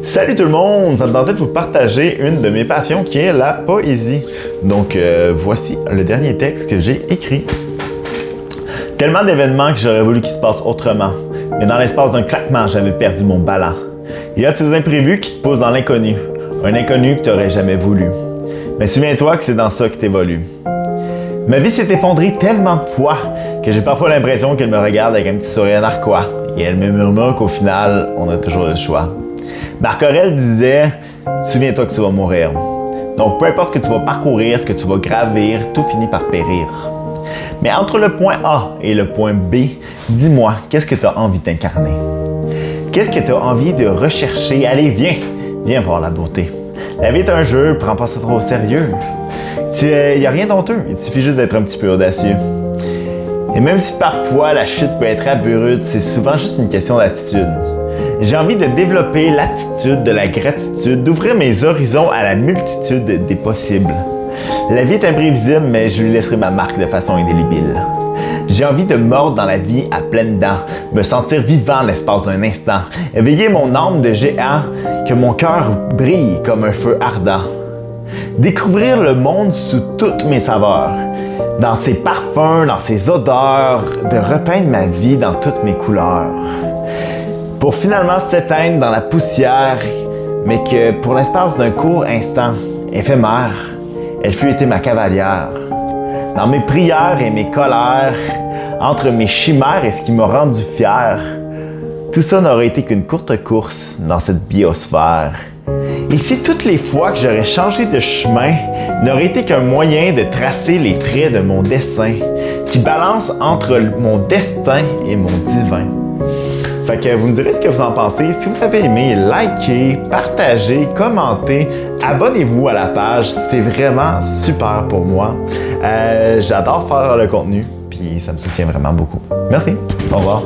Salut tout le monde! Ça me tentait de vous partager une de mes passions qui est la poésie. Donc voici le dernier texte que j'ai écrit. Tellement d'événements que j'aurais voulu qu'ils se passent autrement. Mais dans l'espace d'un claquement, j'avais perdu mon ballon. Il y a de ces imprévus qui te poussent dans l'inconnu. Un inconnu que tu n'aurais jamais voulu. Mais souviens-toi que c'est dans ça que tu évolues. Ma vie s'est effondrée tellement de fois que j'ai parfois l'impression qu'elle me regarde avec un petit sourire narquois. Et elle me murmure qu'au final, on a toujours le choix. Marc Aurèle disait « Souviens-toi que tu vas mourir ». Donc, peu importe ce que tu vas parcourir, ce que tu vas gravir, tout finit par périr. Mais entre le point A et le point B, dis-moi, qu'est-ce que tu as envie d'incarner? Qu'est-ce que tu as envie de rechercher? Allez, viens voir la beauté. La vie est un jeu, prends pas ça trop au sérieux. Il n'y a rien d'honteux, il suffit juste d'être un petit peu audacieux. Et même si parfois la chute peut être abrupte, c'est souvent juste une question d'attitude. J'ai envie de développer l'attitude de la gratitude, d'ouvrir mes horizons à la multitude des possibles. La vie est imprévisible, mais je lui laisserai ma marque de façon indélébile. J'ai envie de mordre dans la vie à pleines dents, me sentir vivant l'espace d'un instant, éveiller mon âme de géant, que mon cœur brille comme un feu ardent. Découvrir le monde sous toutes mes saveurs, dans ses parfums, dans ses odeurs, de repeindre ma vie dans toutes mes couleurs. Pour finalement s'éteindre dans la poussière, mais que pour l'espace d'un court instant, éphémère, elle fut été ma cavalière. Dans mes prières et mes colères, entre mes chimères et ce qui m'a rendu fier, tout ça n'aurait été qu'une courte course dans cette biosphère. Et si toutes les fois que j'aurais changé de chemin n'aurait été qu'un moyen de tracer les traits de mon dessin, qui balance entre mon destin et mon divin. Fait que vous me direz ce que vous en pensez. Si vous avez aimé, likez, partagez, commentez, abonnez-vous à la page. C'est vraiment super pour moi. J'adore faire le contenu, puis ça me soutient vraiment beaucoup. Merci. Au revoir.